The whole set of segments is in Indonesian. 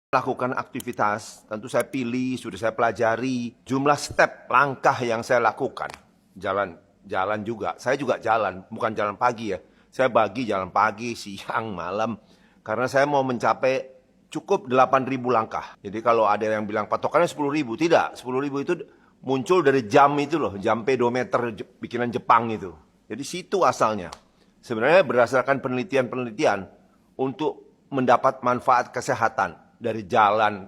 Lakukan aktivitas, tentu saya pilih, sudah saya pelajari jumlah step langkah yang saya lakukan. Jalan juga. Saya juga jalan, bukan jalan pagi ya. Saya bagi jalan pagi, siang, malam. Karena saya mau mencapai cukup 8.000 langkah. Jadi kalau ada yang bilang patokannya 10.000, tidak. 10.000 itu muncul dari jam itu loh, jam pedometer bikinan Jepang itu. Jadi situ asalnya. Sebenarnya berdasarkan penelitian-penelitian untuk mendapat manfaat kesehatan dari berjalan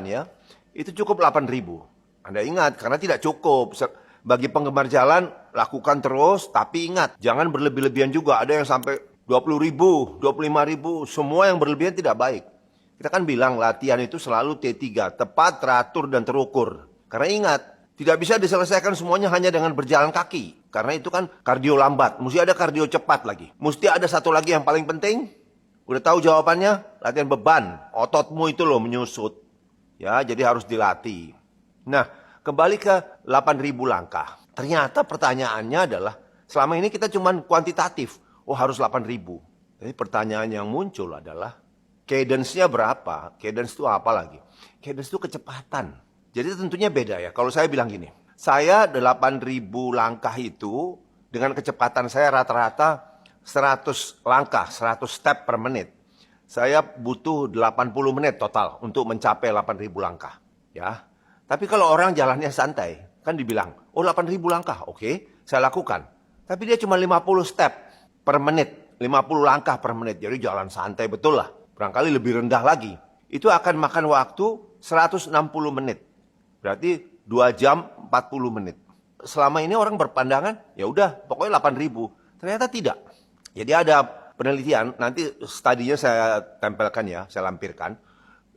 ya, itu cukup 8.000. Anda ingat, karena tidak cukup. Bagi penggemar jalan, lakukan terus, tapi ingat, jangan berlebih-lebihan juga. Ada yang sampai 20.000, 25.000, semua yang berlebihan tidak baik. Kita kan bilang latihan itu selalu T3, tepat, teratur, dan terukur. Karena ingat, tidak bisa diselesaikan semuanya hanya dengan berjalan kaki. Karena itu kan kardio lambat, mesti ada kardio cepat lagi. Mesti ada satu lagi yang paling penting. Udah tahu jawabannya? Latihan beban. Ototmu itu loh menyusut. Ya, jadi harus dilatih. Nah, kembali ke 8.000 langkah. Ternyata pertanyaannya adalah, selama ini kita cuma kuantitatif. Oh, harus 8.000. Jadi pertanyaan yang muncul adalah, cadence-nya berapa? Cadence itu apa lagi? Cadence itu kecepatan. Jadi tentunya beda ya. Kalau saya bilang gini, saya 8.000 langkah itu dengan kecepatan saya rata-rata 100 langkah, 100 step per menit. Saya butuh 80 menit total untuk mencapai 8.000 langkah. Ya. Tapi kalau orang jalannya santai, kan dibilang, oh 8.000 langkah, oke, saya lakukan. Tapi dia cuma 50 step per menit, 50 langkah per menit. Jadi jalan santai betul lah. Barangkali lebih rendah lagi. Itu akan makan waktu 160 menit. Berarti 2 jam 40 menit. Selama ini orang berpandangan, ya udah, pokoknya 8.000. Ternyata tidak. Jadi ada penelitian, nanti studinya saya tempelkan ya, saya lampirkan.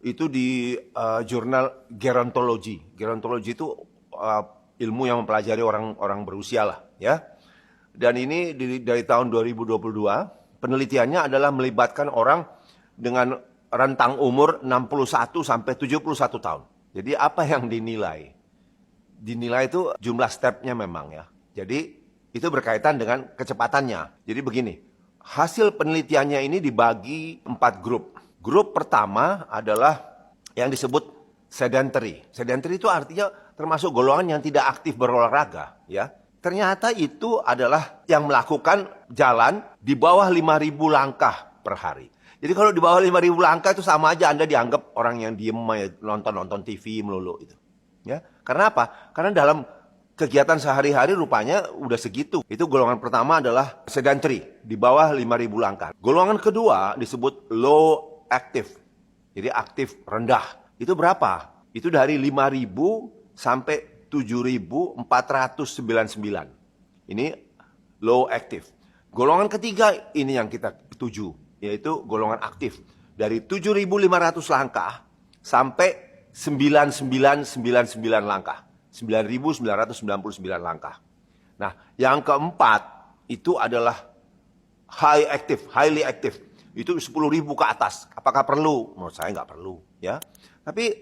Itu di jurnal gerontologi. Gerontologi itu ilmu yang mempelajari orang berusia lah ya. Dan ini dari tahun 2022, penelitiannya adalah melibatkan orang dengan rentang umur 61 sampai 71 tahun. Jadi apa yang dinilai? Dinilai itu jumlah stepnya memang ya. Jadi itu berkaitan dengan kecepatannya. Jadi begini, hasil penelitiannya ini dibagi 4 grup. Grup pertama adalah yang disebut sedentary. Sedentary itu artinya termasuk golongan yang tidak aktif berolahraga. Ya. Ternyata itu adalah yang melakukan jalan di bawah 5.000 langkah per hari. Jadi kalau di bawah 5.000 langkah itu sama aja Anda dianggap orang yang diem nonton TV melulu. Itu. Ya. Karena apa? Karena dalam kegiatan sehari-hari rupanya udah segitu. Itu golongan pertama adalah sedentary, di bawah 5.000 langkah. Golongan kedua disebut low active, jadi aktif rendah. Itu berapa? Itu dari 5.000 sampai 7.499. Ini low active. Golongan ketiga ini yang kita tuju, yaitu golongan aktif. Dari 7.500 langkah sampai 9.999 langkah. 9.999 langkah. Nah, yang keempat itu adalah highly active. Itu 10.000 ke atas. Apakah perlu? Menurut saya nggak perlu. Ya. Tapi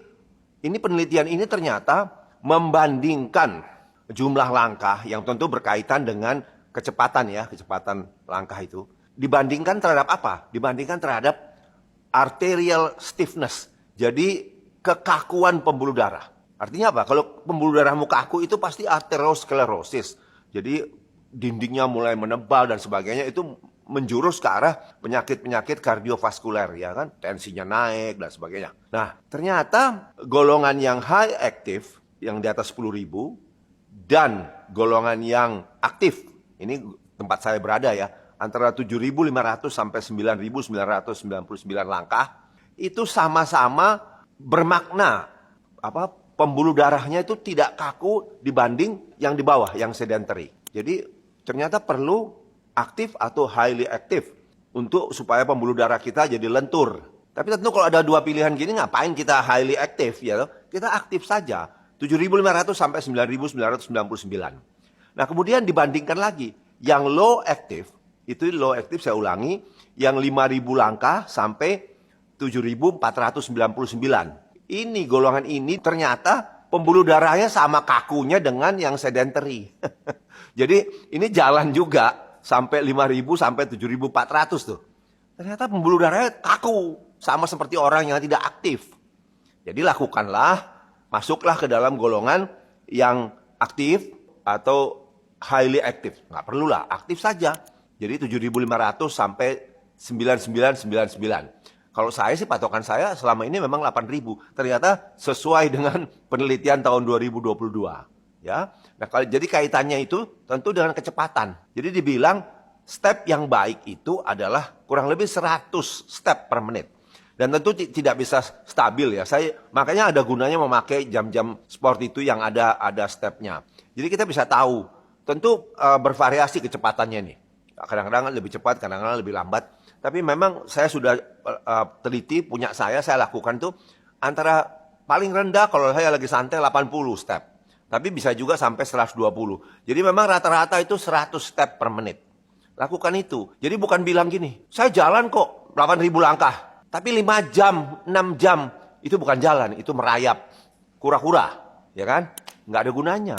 ini penelitian ini ternyata membandingkan jumlah langkah yang tentu berkaitan dengan kecepatan ya, kecepatan langkah itu. Dibandingkan terhadap apa? Dibandingkan terhadap arterial stiffness. Jadi kekakuan pembuluh darah. Artinya apa? Kalau pembuluh darahmu kaku itu pasti arteriosklerosis. Jadi dindingnya mulai menebal dan sebagainya, itu menjurus ke arah penyakit-penyakit kardiovaskuler ya kan, tensinya naik dan sebagainya. Nah, ternyata golongan yang high active yang di atas 10.000 dan golongan yang aktif, ini tempat saya berada ya, antara 7.500 sampai 9.999 langkah, itu sama-sama bermakna pembuluh darahnya itu tidak kaku dibanding yang di bawah, yang sedentary. Jadi ternyata perlu aktif atau highly active untuk supaya pembuluh darah kita jadi lentur. Tapi tentu kalau ada dua pilihan gini, ngapain kita highly active ya? Kita aktif saja. 7.500 sampai 9.999. Nah, kemudian dibandingkan lagi yang low active, itu low active saya ulangi, yang 5.000 langkah sampai 7.499. Ini golongan ini ternyata pembuluh darahnya sama kakunya dengan yang sedentary. Jadi ini jalan juga sampai 5.000 sampai 7.400 tuh. Ternyata pembuluh darahnya kaku sama seperti orang yang tidak aktif. Jadi lakukanlah, masuklah ke dalam golongan yang aktif atau highly active. Nggak perlulah, aktif saja. Jadi 7.500 sampai 9.999. Kalau saya sih patokan saya selama ini memang 8.000. Ternyata sesuai dengan penelitian tahun 2022. Ya, nah jadi kaitannya itu tentu dengan kecepatan. Jadi dibilang step yang baik itu adalah kurang lebih 100 step per menit. Dan tentu tidak bisa stabil ya. Makanya ada gunanya memakai jam-jam sport itu yang ada stepnya. Jadi kita bisa tahu. Tentu bervariasi kecepatannya nih. Kadang-kadang lebih cepat, kadang-kadang lebih lambat. Tapi memang saya sudah teliti, punya saya lakukan tuh antara paling rendah kalau saya lagi santai 80 step. Tapi bisa juga sampai 120. Jadi memang rata-rata itu 100 step per menit. Lakukan itu. Jadi bukan bilang gini, saya jalan kok 8.000 langkah. Tapi 5 jam, 6 jam, itu bukan jalan, itu merayap. Kura-kura, ya kan? Nggak ada gunanya.